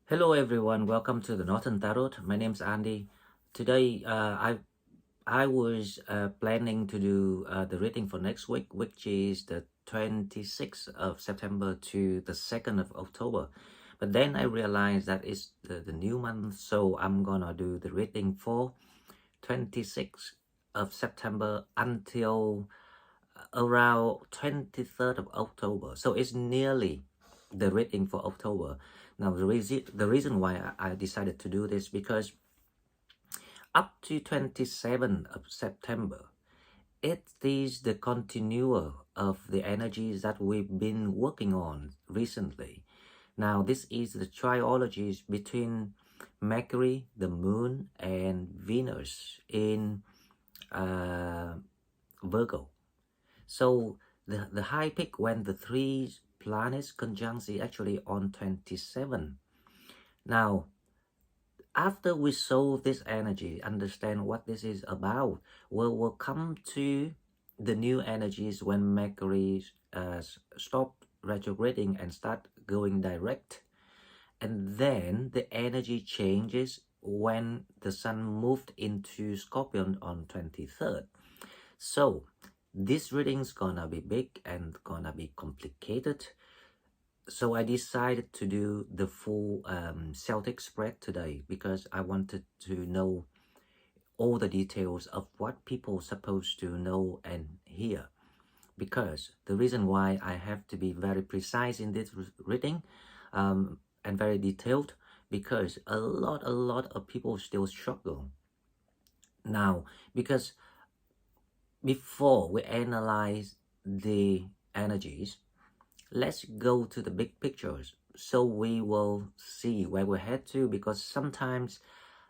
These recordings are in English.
Hello everyone, welcome to the Northern Tarot. My name's Andy. Today I was planning to do the reading for next week, which is the 26th of September to the 2nd of October. But then I realized that it's the new month, so I'm gonna do the reading for 26th of September until around 23rd of October. So it's nearly the reading for October. Now the reason why I decided to do this because up to 27th of September, it is the continuer of the energies that we've been working on recently. Now this is the triologies between Mercury, the Moon, and Venus in Virgo. So the high peak when the three planets conjunct is actually on 27. Now, after we solve this energy, understand what this is about, we'll come to the new energies when Mercury stop retrograding and start going direct. And then the energy changes when the Sun moved into Scorpion on 23rd. So this reading's gonna be big and gonna be complicated. So I decided to do the full Celtic spread today because I wanted to know all the details of what people supposed to know and hear. Because the reason why I have to be very precise in this reading and very detailed, because a lot of people still struggle. Now, because before we analyze the energies, let's go to the big pictures so we will see where we head to, because sometimes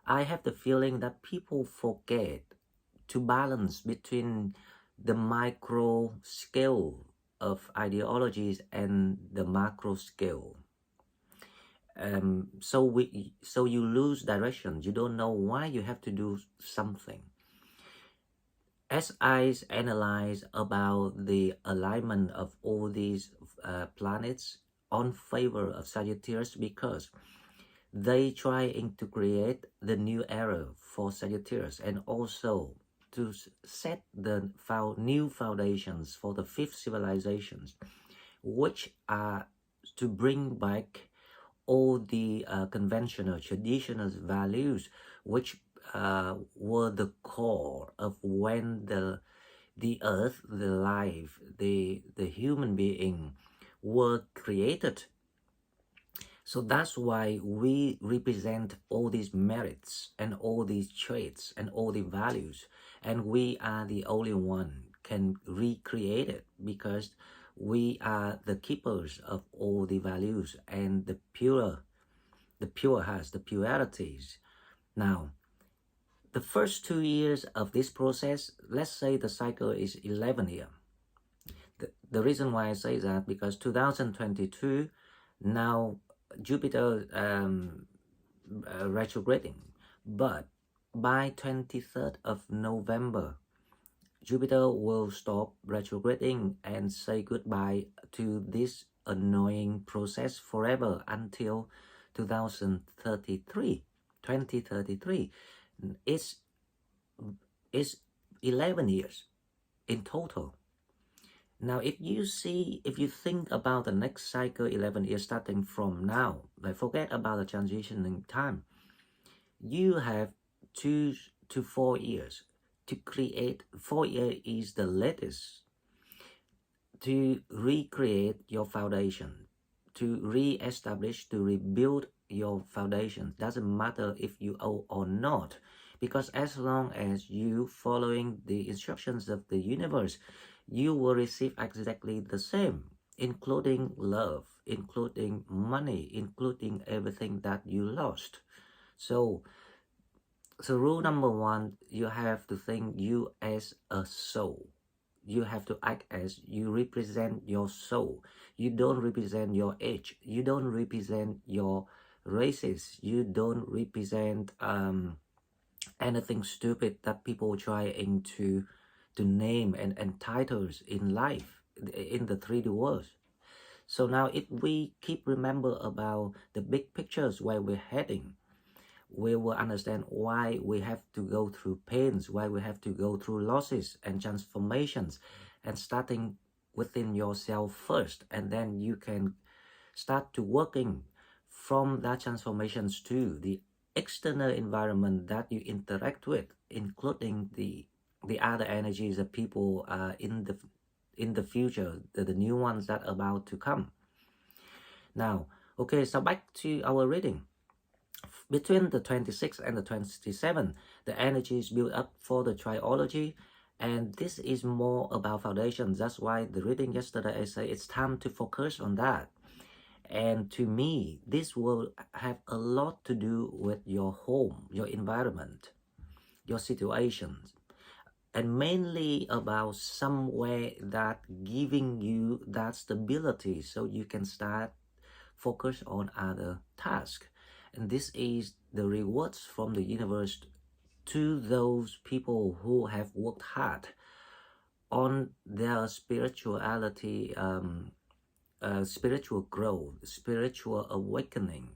I have the feeling that people forget to balance between the micro scale of ideologies and the macro scale. So you lose direction. You don't know why you have to do something. As I analyze about the alignment of all these planets on favor of Sagittarius, because they trying to create the new era for Sagittarius and also to set the new foundations for the fifth civilizations, which are to bring back all the conventional, traditional values which were the core of when the earth, the life, the human being were created. So that's why we represent all these merits and all these traits and all the values, and we are the only one can recreate it, because we are the keepers of all the values and the pure hearts, the purities. Now, the first 2 years of this process, let's say the cycle is 11 years. The reason why I say that, because 2022, now Jupiter retrograding, but by 23rd of November, Jupiter will stop retrograding and say goodbye to this annoying process forever until 2033. It's 11 years in total. Now, if you think about the next cycle, 11 years starting from now, like forget about the transitioning time, you have 2 to 4 years to create. 4 years is the latest to recreate your foundation, to re-establish, to rebuild your foundation. Doesn't matter if you owe or not, because as long as you following the instructions of the universe, you will receive exactly the same, including love, including money, including everything that you lost. So rule number one, you have to think you as a soul. You have to act as you represent your soul. You don't represent your age. You don't represent your races. You don't represent anything stupid that people trying to name and titles in life, in the 3D world. So now if we keep remember about the big pictures where we're heading, we will understand why we have to go through pains, why we have to go through losses and transformations, and starting within yourself first, and then you can start to working from that transformations to the external environment that you interact with, including the other energies, the people in the future, the new ones that are about to come. Now, okay, so back to our reading. Between the 26th and the 27th, the energy is built up for the triology, and this is more about foundations. That's why the reading yesterday I say it's time to focus on that. And to me, this will have a lot to do with your home, your environment, your situations, and mainly about somewhere that giving you that stability so you can start focus on other tasks. And this is the rewards from the universe to those people who have worked hard on their spirituality, spiritual growth, spiritual awakening.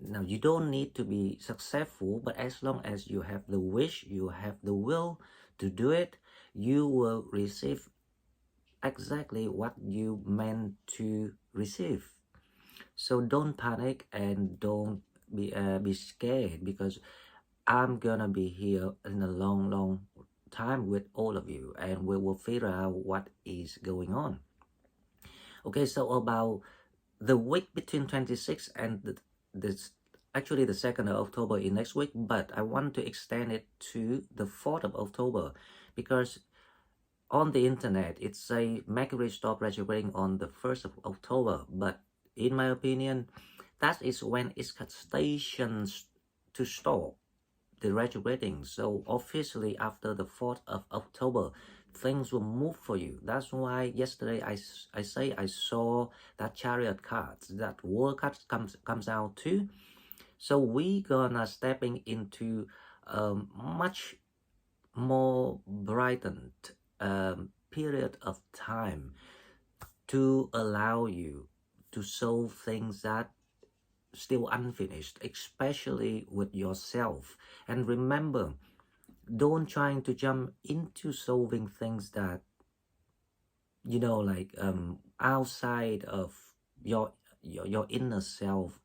Now, you don't need to be successful, but as long as you have the wish, you have the will to do it, you will receive exactly what you meant to receive. So don't panic and don't be scared, because I'm gonna be here in a long time with all of you, and we will figure out what is going on. Okay, so about the week between 26 and actually the 2nd of October in next week, but I want to extend it to the 4th of October, because on the internet it say Mercury stop retrograding on the 1st of October, but in my opinion, that is when it's got stations to stop the retrograding. So officially after the 4th of October, things will move for you. That's why yesterday I say I saw that Chariot cards, that World cards comes out too. So we gonna stepping into a much more brightened period of time to allow you to solve things that still unfinished, especially with yourself. And remember, don't trying to jump into solving things that like outside of your inner self,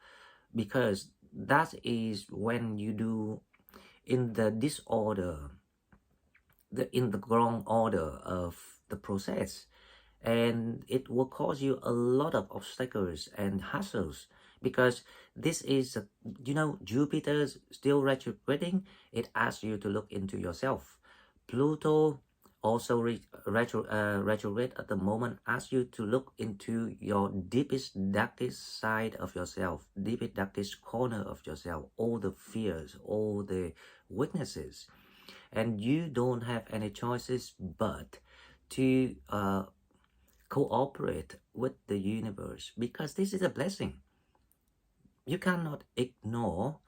because that is when you do in the disorder, in the wrong order of the process, and it will cause you a lot of obstacles and hassles, because this is Jupiter's still retrograding. It asks you to look into yourself. Pluto also retrograde at the moment, asks you to look into your deepest darkest side of yourself, deepest darkest corner of yourself, all the fears, all the weaknesses, and you don't have any choices but to cooperate with the universe, because this is a blessing. You cannot ignore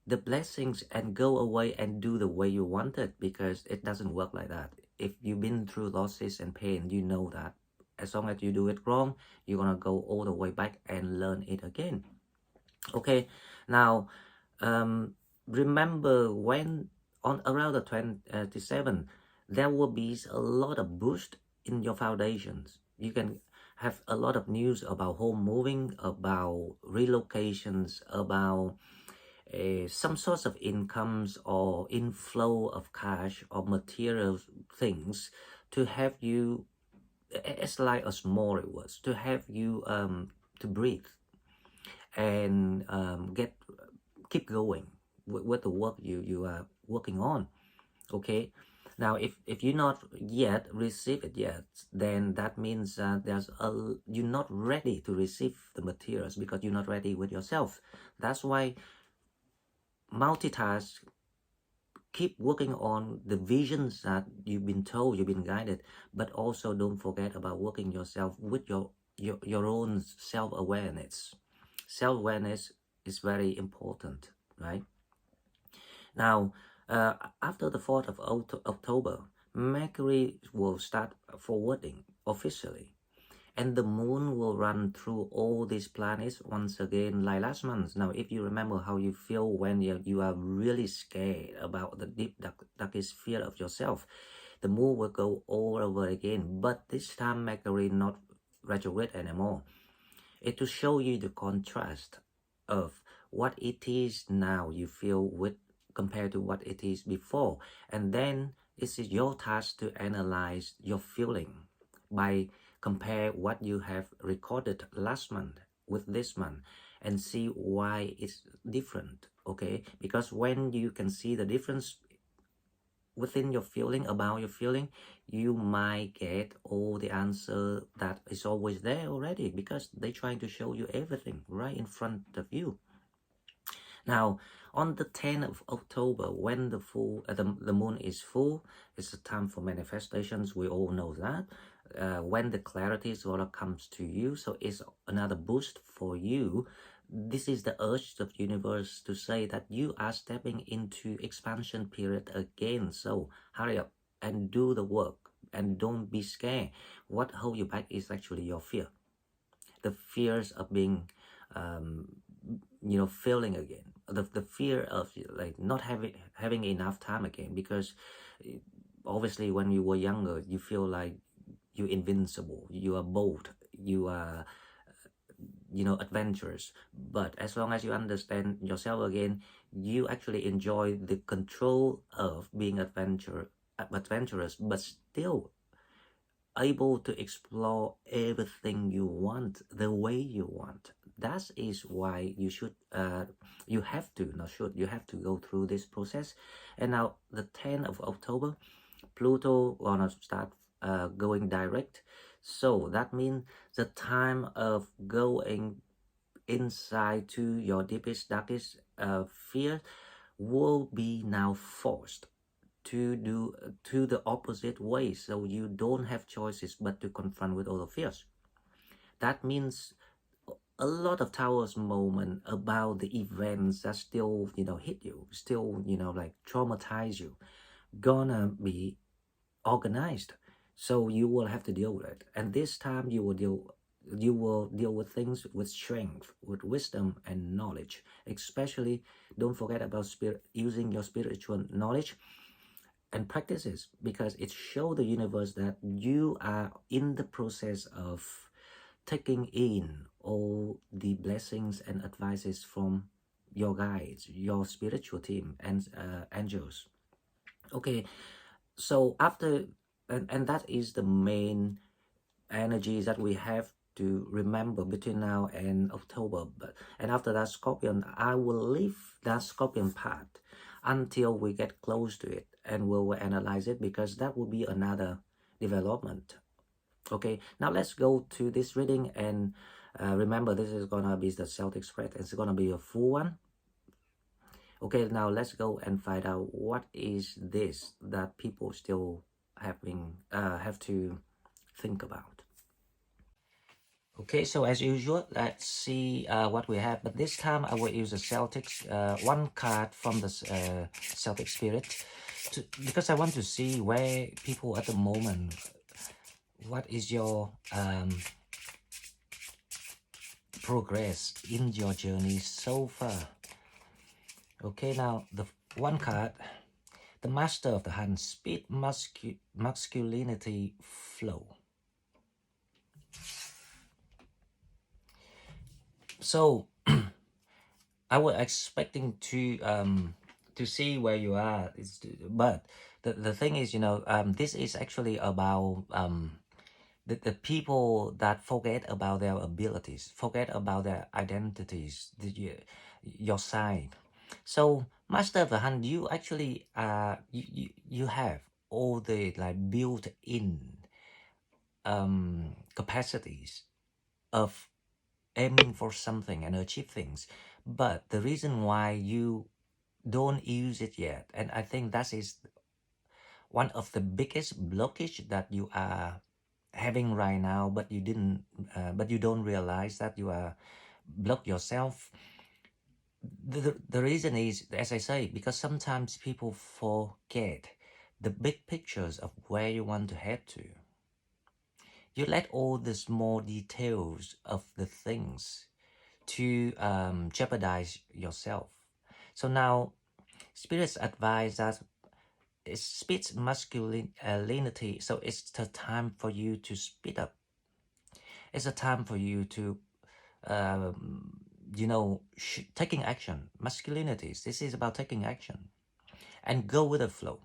the blessings and go away and do the way you wanted, because it doesn't work like that. If you've been through losses and pain, you know that as long as you do it wrong, you're gonna go all the way back and learn it again. Okay, now remember when on around the 27th, there will be a lot of boost in your foundations. You can have a lot of news about home moving, about relocations, about some sorts of incomes or inflow of cash or material things to have you. It's like a small rewards to have you to breathe and keep going with the work you are working on. Okay, now if you're not yet receive it yet, then that means you're not ready to receive the materials, because you're not ready with yourself. That's why multitask, keep working on the visions that you've been told, you've been guided, but also don't forget about working yourself with your own self-awareness. Self-awareness is very important, right? Now, after the 4th of October, Mercury will start forwarding officially. And the moon will run through all these planets once again like last month. Now, if you remember how you feel when you are really scared about the deep darkest fear of yourself, the moon will go all over again. But this time Mercury not retrograde anymore. It to show you the contrast of what it is now you feel with compared to what it is before. And then it is your task to analyze your feeling by compare what you have recorded last month with this month and see why it's different. Okay, because when you can see the difference within your feeling about your feeling, you might get all the answer that is always there already, because they're trying to show you everything right in front of you. Now, on the 10th of October, when the moon is full, it's a time for manifestations. We all know that. When the clarity sort of comes to you, so it's another boost for you. This is the urge of the universe to say that you are stepping into expansion period again. So hurry up and do the work and don't be scared. What holds you back is actually your fear. The fears of being, failing again. The fear of like not having enough time again, because obviously when you were younger, you feel like you're invincible, you are bold, you are adventurous. But as long as you understand yourself again, you actually enjoy the control of being adventurous, but still able to explore everything you want the way you want. That is why you should you have to go through this process. And now the 10th of October, Pluto gonna start going direct. So that means the time of going inside to your deepest, darkest fear will be now forced to do to the opposite way. So you don't have choices but to confront with all the fears. That means a lot of Towers moment about the events that still hit you, still like traumatize you, gonna be organized. So you will have to deal with it, and this time you will deal with things with strength, with wisdom and knowledge. Especially don't forget about using your spiritual knowledge and practices, because it shows the universe that you are in the process of taking in all the blessings and advices from your guides, your spiritual team and angels. Okay, so after and that is the main energies that we have to remember between now and October. And after that, Scorpion, I will leave that Scorpion part until we get close to it, and we'll analyze it, because that will be another development. Okay, now let's go to this reading, and remember, this is gonna be the Celtic Spread. It's gonna be a full one. Okay, now let's go and find out what is this that people still have to think about. Okay, so as usual, let's see what we have. But this time I will use a Celtics, one card from the Celtic Spirit, because I want to see where people at the moment, what is your progress in your journey so far. Okay, now the one card, the Master of the Hand, Speed, Masculinity, Flow. So I was expecting to see where you are, but the thing is, this is actually about the people that forget about their abilities, forget about their identities, your side. So Master of the Hand, you actually you have all the like built-in capacities of aiming for something and achieve things, but the reason why you don't use it yet, and I think that is one of the biggest blockage that you are having right now, but you don't realize that you are block yourself. The reason is, as I say, because sometimes people forget the big pictures of where you want to head to. You let all the small details of the things to jeopardize yourself. So now spirits advise that it speeds masculinity, so it's the time for you to speed up. It's a time for you to taking action. Masculinity, this is about taking action and go with the flow.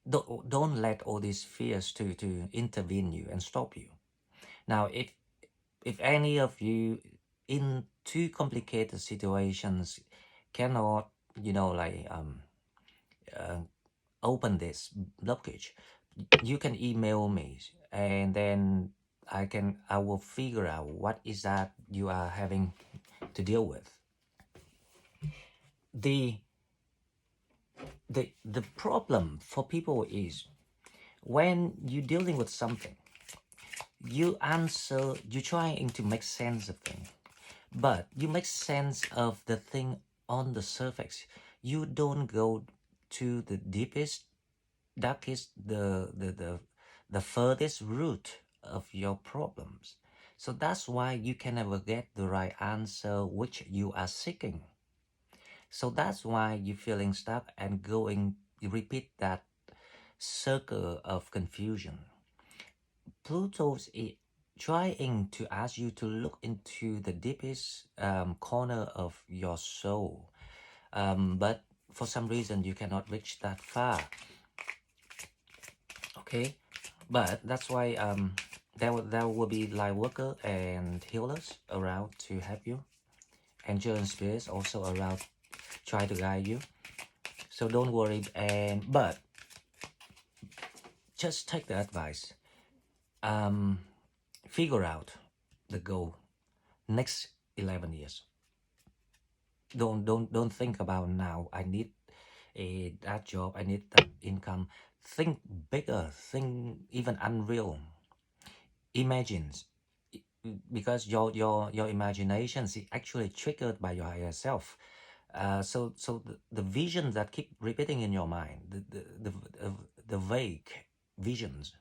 Don't let all these fears to intervene you and stop you. Now, if any of you in too complicated situations cannot, uh, open this blockage, you can email me, and then I will figure out what is that you are having to deal with. The the problem for people is when you're dealing with something, you're trying to make sense of things, but you make sense of the thing on the surface. You don't go to the deepest, darkest, the furthest root of your problems. So that's why you can never get the right answer which you are seeking. So that's why you're feeling stuck and you repeat that circle of confusion. Pluto's trying to ask you to look into the deepest corner of your soul. But for some reason, you cannot reach that far. Okay? But that's why there will be light worker and healers around to help you. Angel and spirits also around try to guide you. So don't worry, but just take the advice. Figure out the goal next 11 years. Don't think about now. I need that job. I need that income. Think bigger. Think even unreal. Imagine, because your imagination is actually triggered by your higher self. So the visions that keep repeating in your mind, the vague visions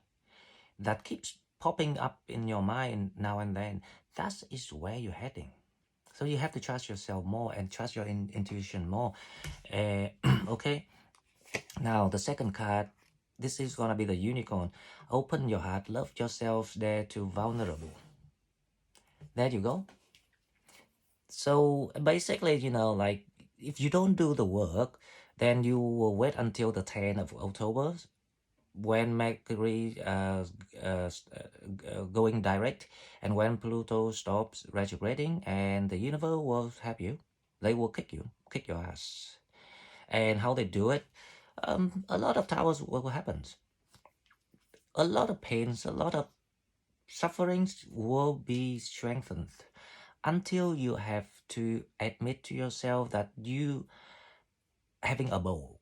that keeps popping up in your mind now and then, that is where you're heading. So you have to trust yourself more and trust your intuition more. Okay. Now the second card, this is gonna be the unicorn. Open your heart, love yourself, dare to vulnerable. There you go. So basically, like if you don't do the work, then you will wait until the 10th of October when Mercury going direct, and when Pluto stops retrograding, and the universe will help you. They will kick your ass. And how they do it? A lot of towers will happen. A lot of pains, a lot of sufferings will be strengthened until you have to admit to yourself that you having a bow,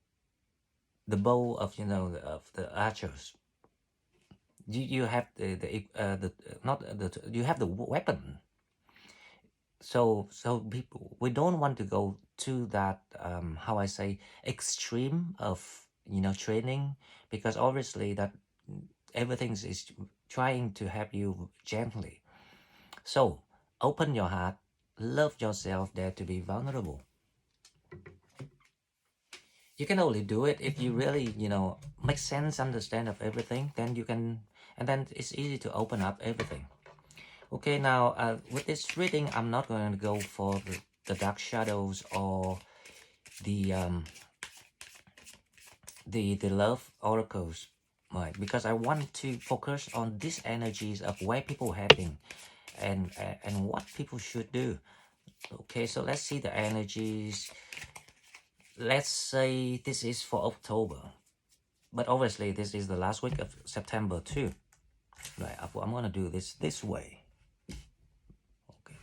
the bow of of the archers. You have the not the you have the weapon. So people, we don't want to go to that how I say extreme of training, because obviously that everything is trying to help you gently. So open your heart, love yourself, dare to be vulnerable. You can only do it if you really make sense, understand of everything. Then you can, and then it's easy to open up everything. Okay, now with this reading, I'm not going to go for the dark shadows or the love oracles, right? Because I want to focus on these energies of where people are heading and what people should do. Okay, so let's see the energies. Let's say this is for October, but obviously this is the last week of September too. Right, I'm gonna do this way. Okay.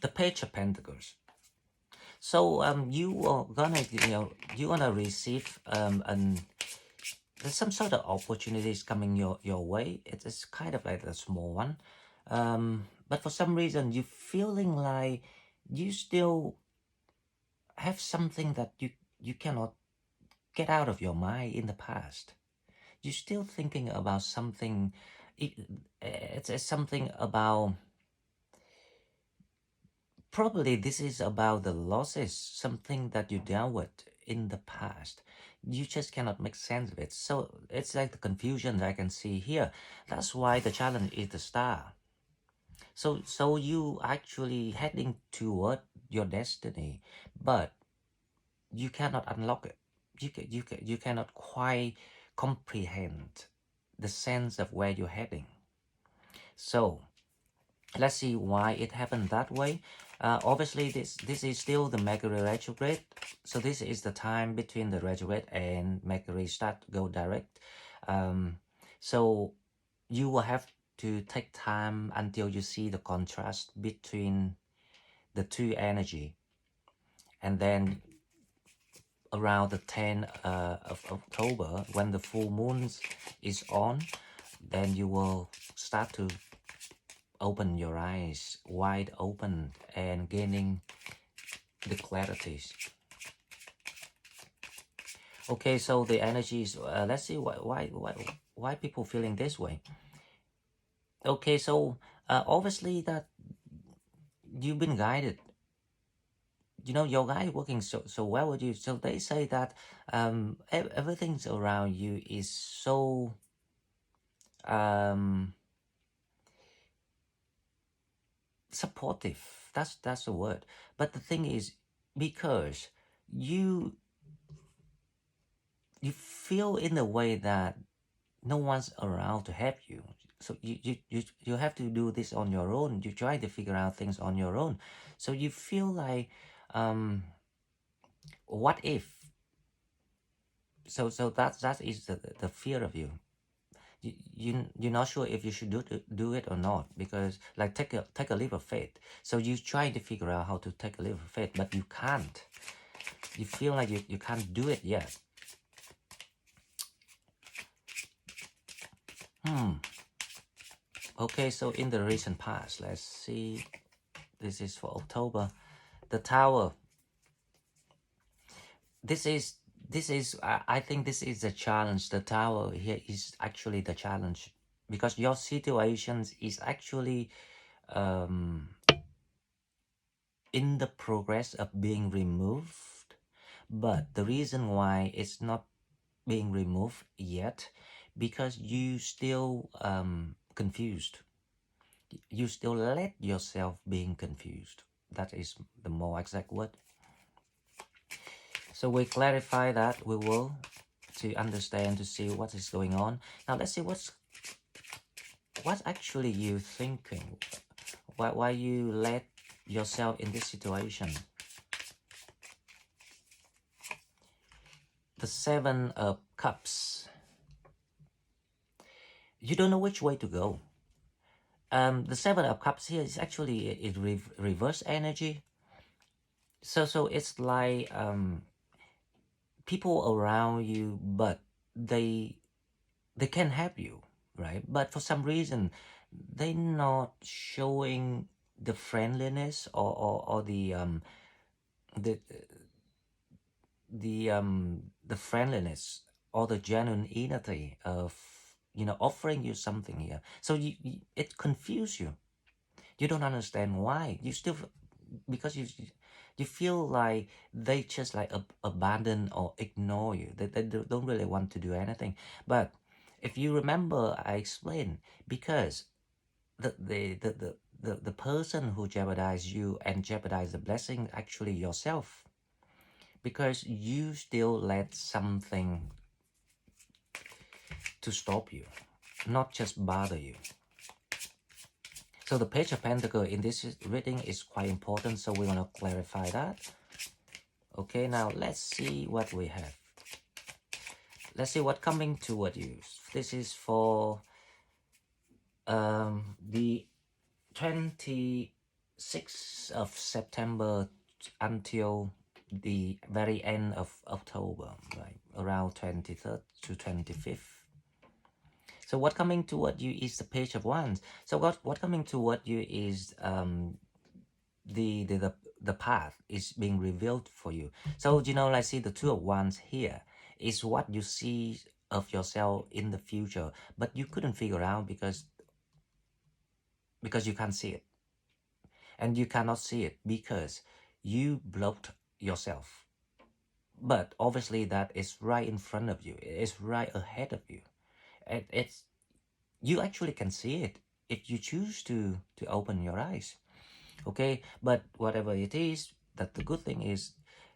The Page of Pentacles. So you are gonna you're gonna receive there's some sort of opportunities coming your way. It's kind of like a small one, but for some reason you're feeling like you still have something that you cannot get out of your mind in the past. you're still thinking about something. It's something about, probably this is about the losses, something that you dealt with in the past. You just cannot make sense of it. So it's like the confusion that I can see here. That's why the challenge is the star. So you actually heading toward your destiny, but you cannot unlock it. You cannot quite comprehend the sense of where you're heading. So let's see why it happened that way. Obviously, this is still the Mercury retrograde. So this is the time between the retrograde and Mercury start to go direct. So you will have to take time until you see the contrast between the two energy, and then around the 10th of October, when the full moon is on, then you will start to open your eyes wide open and gaining the clarities. Okay, so the energies, let's see why people feeling this way. Okay, so obviously that you've been guided. You know, your guide working so well with you. So they say that everything's around you is so supportive. That's the word. But the thing is, because you feel in a way that no one's around to help you, so you have to do this on your own. You try to figure out things on your own, so you feel like what if, so that is the fear of you. You're not sure if you should do it or not, because like take a leap of faith. So you try to figure out how to take a leap of faith, but you can't. You feel like you can't do it yet. Okay, so in the recent past, let's see. This is for October. The Tower. This is I think this is the challenge. The Tower here is actually the challenge, because your situations is actually in the progress of being removed, but the reason why it's not being removed yet, because you still confused. You still let yourself being confused. That is the more exact word. So we clarify that, we will, to understand, to see what is going on. Now let's see what's actually you thinking. Why you let yourself in this situation. The Seven of Cups. You don't know which way to go. The Seven of Cups here is actually reverse energy. So it's like people around you, but they can help you, right? But for some reason, they're not showing the friendliness or the the friendliness or the genuinity of, you know, offering you something here. So it confuses you. You don't understand why. You still, because you feel like they just like abandon or ignore you. They don't really want to do anything. But if you remember, I explained, because the person who jeopardize you and jeopardize the blessing actually yourself, because you still let something to stop you, not just bother you. So the Page of Pentacles in this reading is quite important, so we're going to clarify that. Okay, now let's see what we have. Let's see what coming toward you. This is for the 26th of September until the very end of October, right? Around 23rd to 25th. So what coming toward you is the Page of Wands. So what coming toward you is the path is being revealed for you. So, you know, like see the Two of Wands here is what you see of yourself in the future, but you couldn't figure out because you can't see it. And you cannot see it because you blocked yourself. But obviously that is right in front of you. It's right ahead of you. And it's you actually can see it if you choose to open your eyes. Okay, but whatever it is, that the good thing is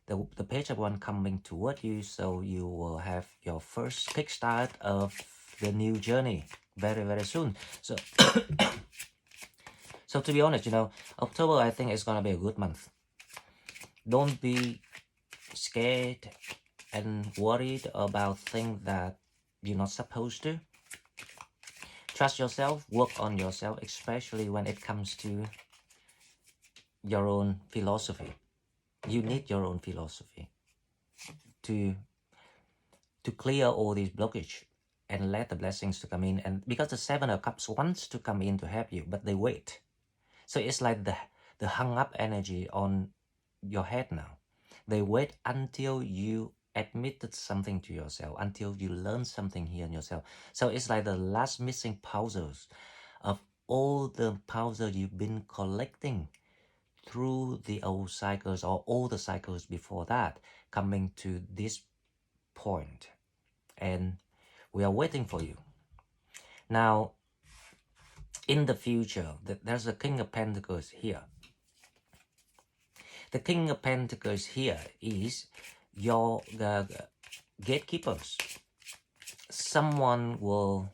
the page of one coming toward you, so you will have your first kickstart of the new journey very, very soon. So so to be honest, October, I think it's gonna be a good month. Don't be scared and worried about things that you're not supposed to. Trust yourself, work on yourself, especially when it comes to your own philosophy. You need your own philosophy to clear all these blockage and let the blessings to come in. And because the Seven of Cups wants to come in to help you, but they wait. So it's like the hung up energy on your head now. They wait until you admitted something to yourself, until you learn something here in yourself. So it's like the last missing puzzles of all the puzzles you've been collecting through the old cycles or all the cycles before that, coming to this point. And we are waiting for you. Now, in the future, there's a King of Pentacles here. The King of Pentacles here is your gatekeepers. Someone will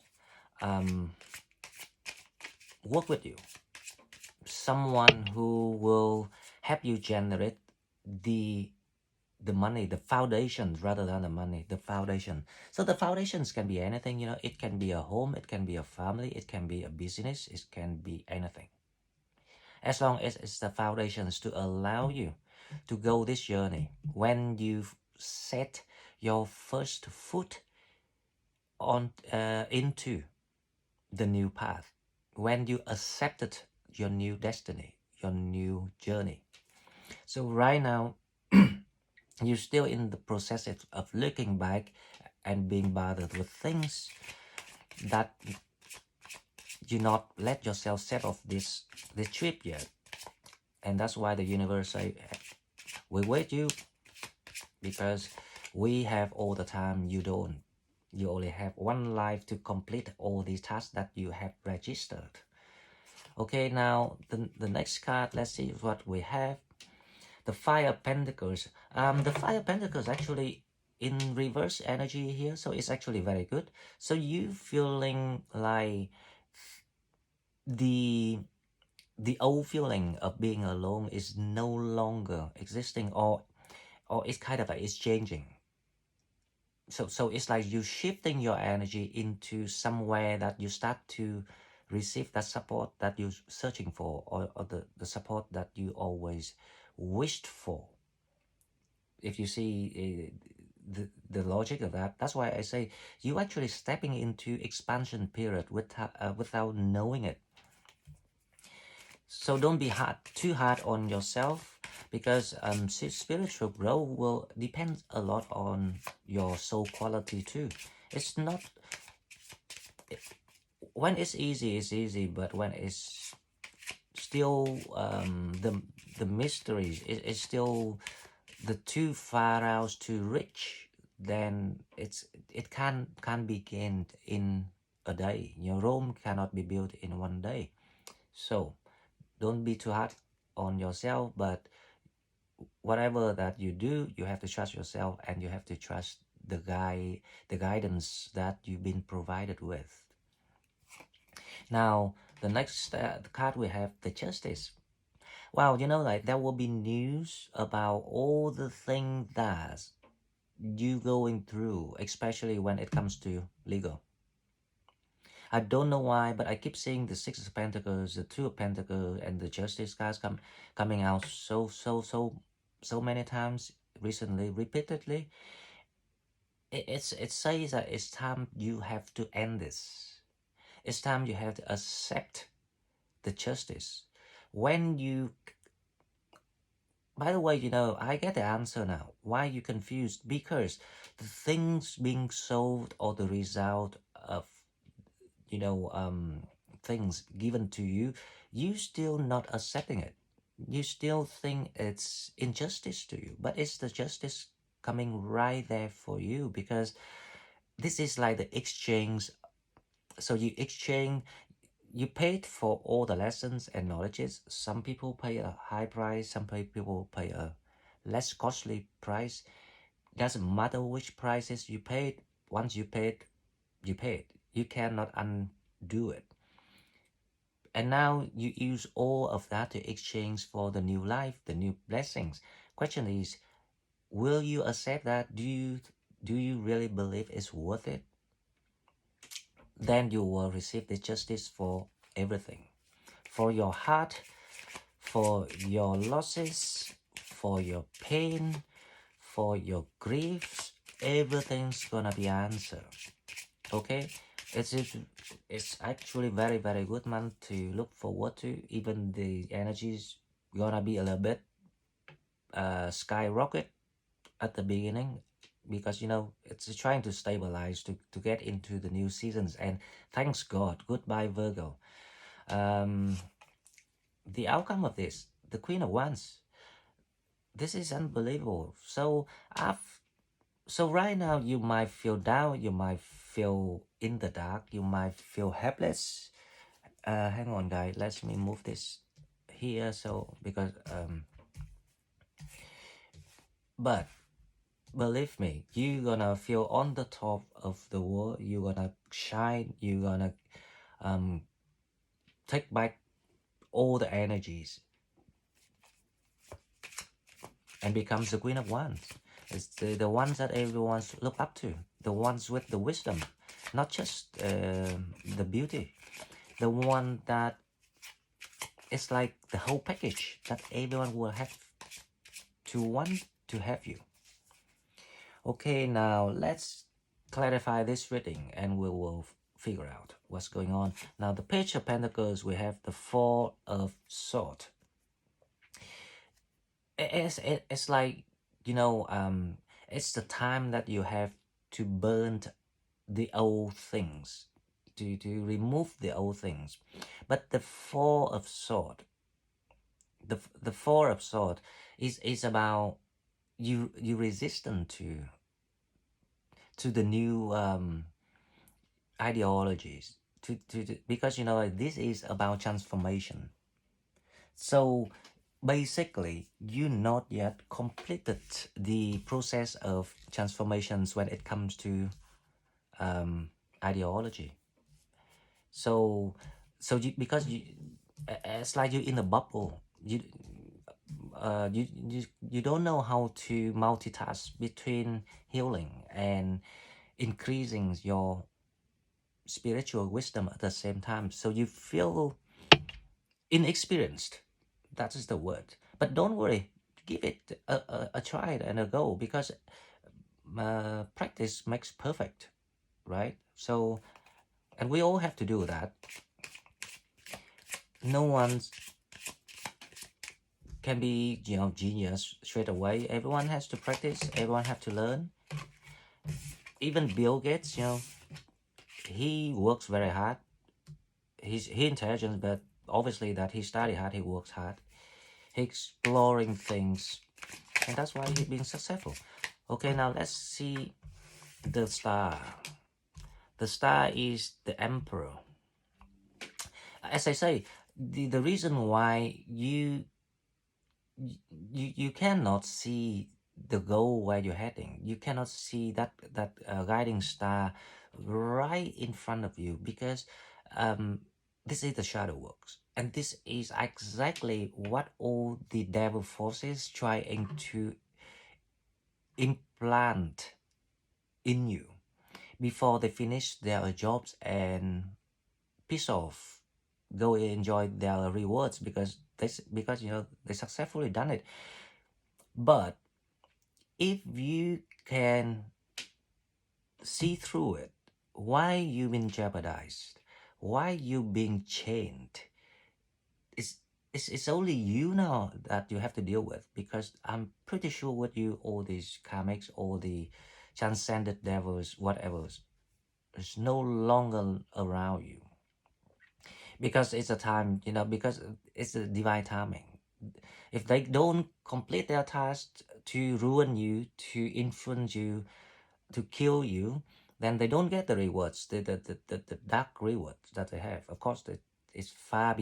work with you. Someone who will help you generate the money, the foundation rather than the money, the foundation. So the foundations can be anything, it can be a home, it can be a family, it can be a business, it can be anything. As long as it's the foundations to allow you to go this journey. When you set your first foot on into the new path, when you accepted your new destiny, your new journey. So right now, you're still in the process of looking back and being bothered with things that you not let yourself set off this trip yet. And that's why the universe say, we wait you because we have all the time, you don't. You only have one life to complete all these tasks that you have registered. Okay, now the next card, let's see what we have. The Five of Pentacles. The Five of Pentacles actually in reverse energy here, so it's actually very good. So you feeling like the old feeling of being alone is no longer existing, or it's kind of like it's changing. So it's like you shifting your energy into somewhere that you start to receive that support that you're searching for, or the support that you always wished for. If you see the logic of that, that's why I say you actually stepping into expansion period without knowing it. So don't be too hard on yourself, because spiritual growth will depend a lot on your soul quality too. It's not, when it's easy, but when it's still the mysteries is still the too far out to reach, then it can't be gained in a day. Your Rome cannot be built in one day. So don't be too hard on yourself, but whatever that you do, you have to trust yourself, and you have to trust the guidance that you've been provided with. Now, the next card we have, the Justice. Wow, like there will be news about all the things that you going through, especially when it comes to legal. I don't know why, but I keep seeing the Six of Pentacles, the Two of Pentacles, and the Justice cards coming out so many times recently, repeatedly. It says that it's time you have to end this. It's time you have to accept the justice. When you by the way, you know, I get the answer now. Why you confused? Because the things being solved or the result of, you know, things given to you, you still not accepting it. You still think it's injustice to you, but it's the justice coming right there for you, because this is like the exchange. So you exchange, you paid for all the lessons and knowledges. Some people pay a high price, some people pay a less costly price. Doesn't matter which prices you paid. Once you paid, you paid. You cannot undo it. And now you use all of that to exchange for the new life, the new blessings. Question is, will you accept that? Do you really believe it's worth it? Then you will receive the justice for everything. For your heart, for your losses, for your pain, for your griefs, everything's gonna be answered. Okay, it's it's actually very good month to look forward to. Even the energy's gonna be a little bit skyrocket at the beginning, because you know it's trying to stabilize to get into the new seasons. And thanks God, goodbye Virgo. The outcome of this, the Queen of Wands, this is unbelievable. So right now you might feel down, you might feel in the dark, you might feel helpless. Hang on guys, let me move this here. So because but believe me, you're gonna feel on the top of the world. You're gonna shine, you're gonna take back all the energies and becomes the Queen of Wands. It's the ones that everyone's look up to, the ones with the wisdom, not just the beauty, the one that it's like the whole package that everyone will have to want to have you. Okay, now let's clarify this reading and we will figure out what's going on. Now the Page of Pentacles, we have the Four of Swords. It's like, you know, it's the time that you have to burn the old things, to remove the old things. But the Four of Swords, the Four of Swords is about you resistant to the new ideologies, because you know this is about transformation. So basically you not yet completed the process of transformations when it comes to ideology. So because it's like you're in a bubble. You don't know how to multitask between healing and increasing your spiritual wisdom at the same time. So you feel inexperienced. That is the word. But don't worry, give it a try and a go, because practice makes perfect, right? So, and we all have to do that. No one can be, you know, genius straight away. Everyone has to practice. Everyone have to learn. Even Bill Gates, you know, he works very hard. He intelligent, but obviously that he study hard, he works hard. He exploring things, and that's why he's being successful. Okay, now let's see the star. The star is the Emperor. As I say, the reason why you cannot see the goal where you're heading, you cannot see that guiding star right in front of you, because this is the shadow works, and this is exactly what all the devil forces trying to implant in you before they finish their jobs and piss off, go enjoy their rewards, because you know they successfully done it. But if you can see through it, why you been jeopardized, why you being chained, is it's only you now that you have to deal with, because I'm pretty sure with you, all these karmics, all the transcended devils, whatever, is no longer around you, because it's a time, because it's a divine timing. If they don't complete their task to ruin you, to influence you, to kill you, then they don't get the rewards, the dark rewards that they have. Of course, it's far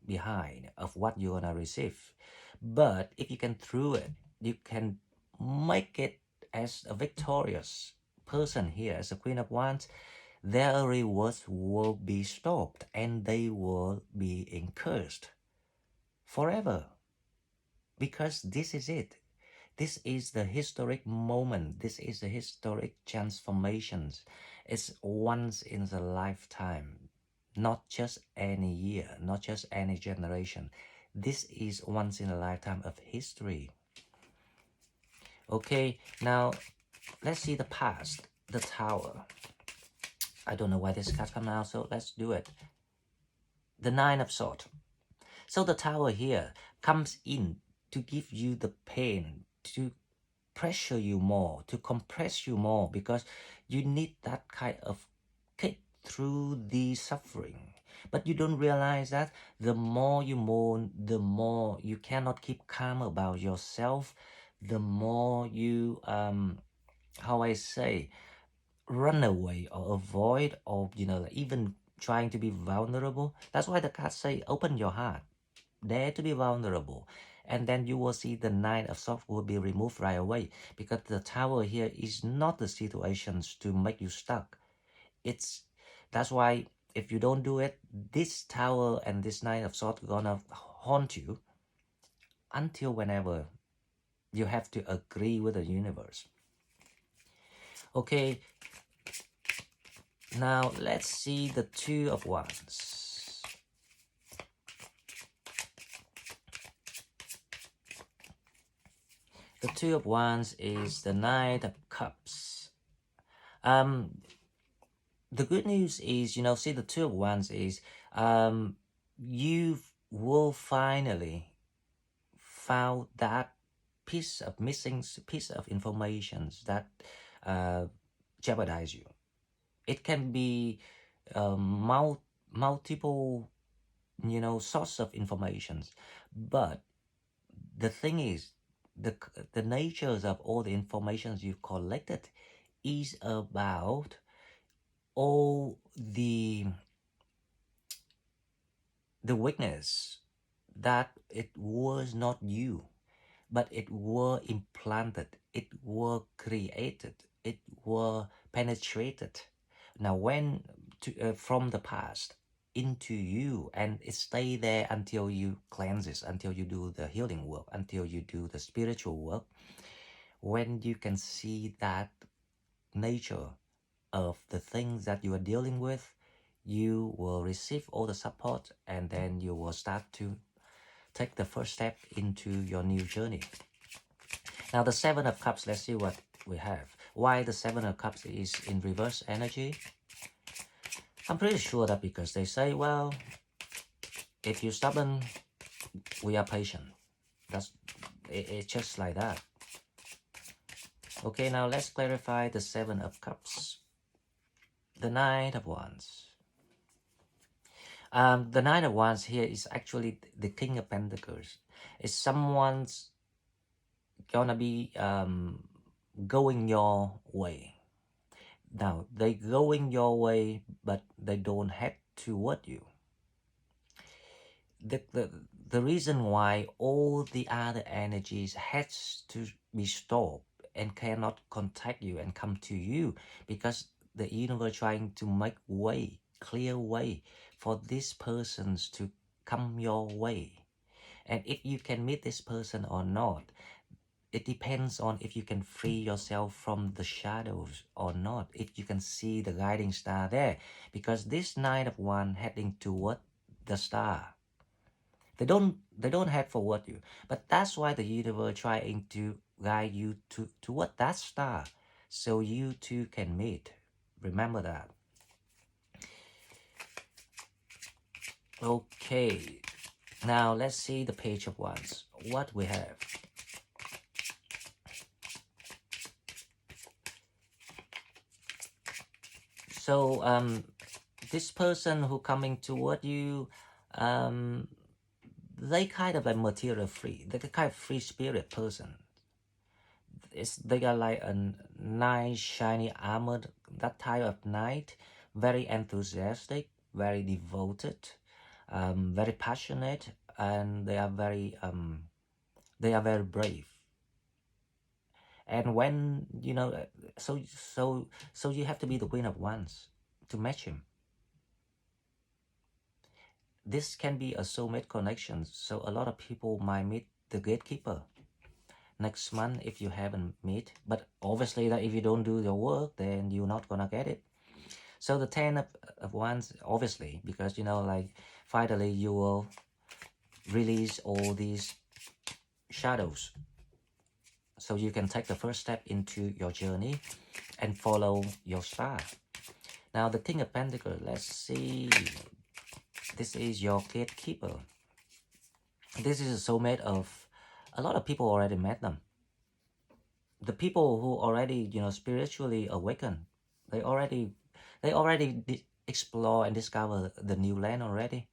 behind of what you're gonna receive. But if you can through it, you can make it as a victorious person here, as a Queen of Wands. Their rewards will be stopped and they will be encouraged forever, because this is it. This is the historic moment. This is the historic transformations. It's once in a lifetime, not just any year, not just any generation. This is once in a lifetime of history. Okay, now let's see the past, the Tower. I don't know why this card come out, so let's do it. The Nine of Swords. So the Tower here comes in to give you the pain, to pressure you more, to compress you more, because you need that kind of kick through the suffering. But you don't realize that the more you mourn, the more you cannot keep calm about yourself, the more you, how I say, run away or avoid, or, even trying to be vulnerable. That's why the cards say, open your heart, dare to be vulnerable, and then you will see the Nine of Swords will be removed right away, because the Tower here is not the situations to make you stuck. That's why if you don't do it, this Tower and this Nine of Swords gonna haunt you until whenever you have to agree with the universe. Okay, now let's see the Two of Wands. The Two of Wands is the Knight of Cups. The good news is, see, the Two of Wands is, you will finally found that missing piece of information that jeopardize you. It can be multiple, source of information, but the thing is, the natures of all the information you've collected is about all the weakness that it was not you, but it were implanted, it were created, it were penetrated. Now when from the past into you, and it stay there until you cleanse it, until you do the healing work, until you do the spiritual work. When you can see that nature of the things that you are dealing with, you will receive all the support, and then you will start to take the first step into your new journey. Now the Seven of Cups, let's see what we have. Why the Seven of Cups is in reverse energy? I'm pretty sure that because they say, well, if you're stubborn, we are patient. It's just like that. Okay, now let's clarify the Seven of Cups. The Knight of Wands. The Knight of Wands here is actually the King of Pentacles. It's someone's gonna be going your way. Now, they going your way, but they don't head toward you. The reason why all the other energies has to be stopped and cannot contact you and come to you, because the universe trying to make way, clear way for these persons to come your way. And if you can meet this person or not, it depends on if you can free yourself from the shadows or not, if you can see the guiding star there, because this Knight of Wands heading toward the star. They don't head forward you, but that's why the universe trying to guide you toward that star, so you two can meet. Remember that. Okay, Now let's see the Page of Wands. What we have. So this person who coming toward you, they kind of like material free. They're the kind of free spirit person. They are like a nice shiny armored, that type of knight, very enthusiastic, very devoted, very passionate, and they are very brave. And when you know, so you have to be the Queen of Wands to match him. This can be a soulmate connection. So a lot of people might meet the gatekeeper next month if you haven't met. But obviously that if you don't do your work, then you're not gonna get it. So the 10 of Wands, obviously, because you know, like finally you will release all these shadows. So you can take the first step into your journey and follow your star. Now the King of Pentacles, let's see. This is your gatekeeper. This is a soulmate of a lot of people already met them. The people who already, you know, spiritually awakened, they already explore and discover the new land already.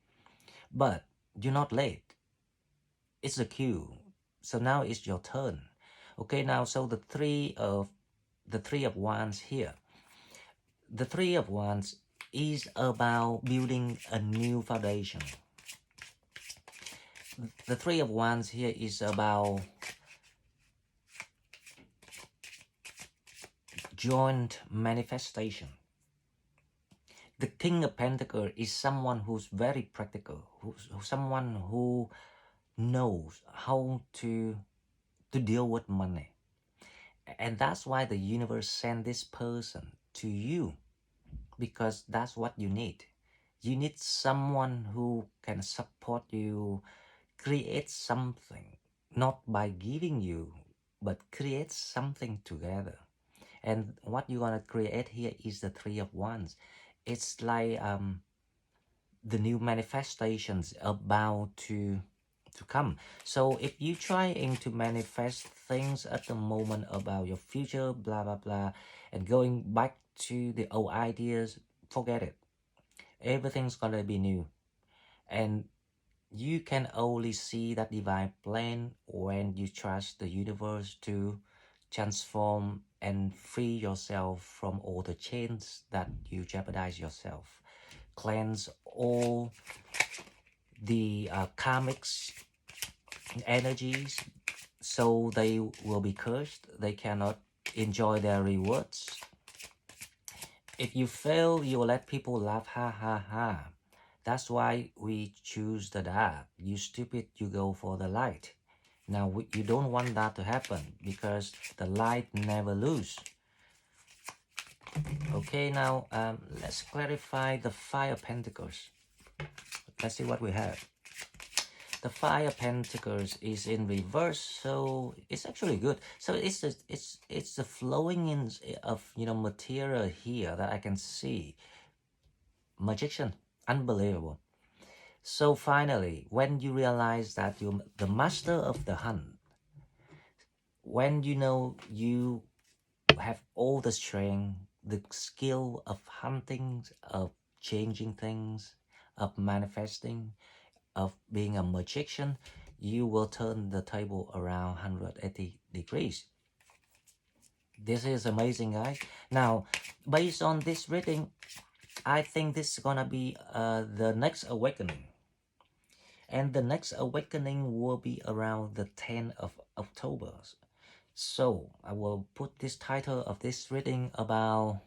But you're not late. It's a queue. So now it's your turn. Okay, now so the three of Wands here. The Three of Wands is about building a new foundation. The Three of Wands here is about joint manifestation. The King of Pentacles is someone who's very practical, who's someone who knows how to deal with money. And that's why the universe sent this person to you, because that's what you need. You need someone who can support you, create something, not by giving you, but create something together. And what you're gonna create here is the Three of Wands. It's like the new manifestations about to come. So if you're trying to manifest things at the moment about your future, blah blah blah, and going back to the old ideas, forget it. Everything's gonna be new, and you can only see that divine plan when you trust the universe to transform and free yourself from all the chains that you jeopardize yourself. Cleanse all the karmic energies, so they will be cursed. They cannot enjoy their rewards. If you fail, you will let people laugh, ha ha ha. That's why we choose the dark. You stupid, you go for the light. Now, you don't want that to happen, because the light never lose. Okay, now let's clarify the Five of Pentacles. Let's see what we have. The Five of Pentacles is in reverse, so it's actually good. So it's the flowing in of, you know, material here that I can see. Magician, unbelievable. So finally, when you realize that you're the master of the hunt, when you know you have all the strength, the skill of hunting, of changing things, of manifesting, of being a magician, you will turn the table around 180 degrees. This is amazing, guys. Now, based on this reading, I think this is gonna be the next awakening. And the next awakening will be around the 10th of October. So I will put this title of this reading about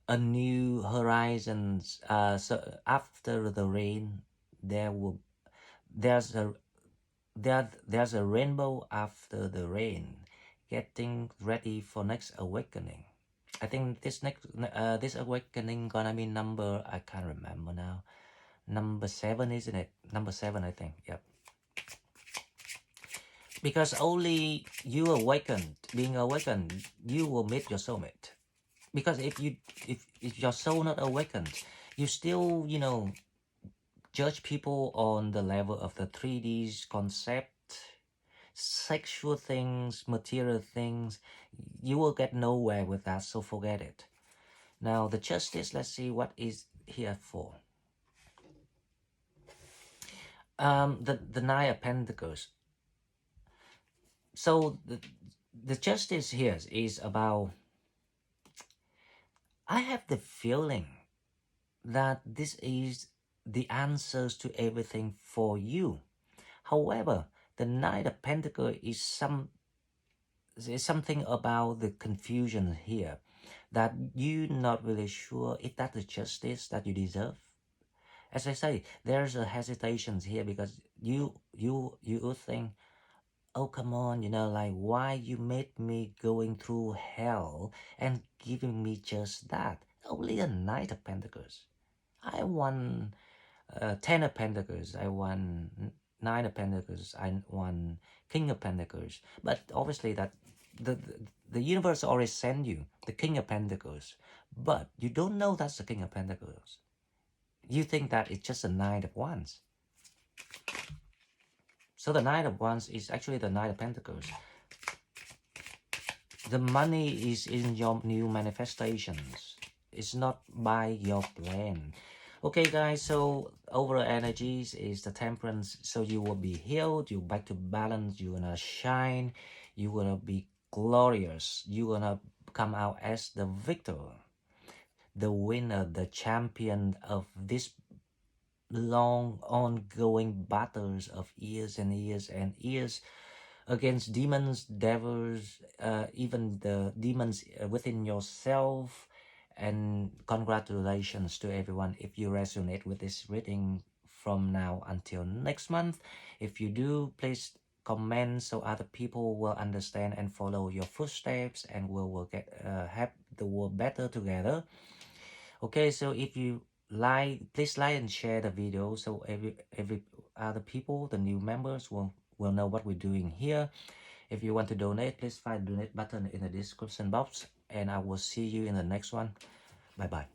a new horizons. So after the rain, there's a rainbow after the rain. Getting ready for next awakening. I think this this awakening gonna be number, I can't remember now. Number 7, isn't it? Number 7, I think. Yep. Because only you being awakened, you will meet your soulmate. Because if your soul not awakened, you still, you know, judge people on the level of the 3D concept, sexual things, material things, you will get nowhere with that, so forget it. Now the Justice, let's see what is here for. The Nine of Pentacles. So the Justice here is about, I have the feeling that this is the answers to everything for you. However, the Knight of Pentacles is something about the confusion here, that you're not really sure if that's the justice that you deserve. As I say, there's a hesitation here because you think, oh come on, like why you made me going through hell and giving me just that? Only a Knight of Pentacles. I won 10 of Pentacles, I won 9 of Pentacles, I won King of Pentacles. But obviously that the universe already sent you the King of Pentacles, but you don't know that's the King of Pentacles. You think that it's just a Knight of Wands. So the Knight of Wands is actually the Knight of Pentacles. The money is in your new manifestations. It's not by your plan. Okay guys, so overall energies is the Temperance. So you will be healed, you back to balance, you're gonna shine, you're gonna be glorious, you're gonna come out as the victor, the winner, the champion of this long ongoing battles of years and years and years against demons, devils, even the demons within yourself. And congratulations to everyone if you resonate with this reading from now until next month. If you do, please comment so other people will understand and follow your footsteps, and we will get have the world better together. Okay, so if you like, please like and share the video so every other people, the new members, will know what we're doing here. If you want to donate, please find the donate button in the description box, and I will see you in the next one. Bye bye.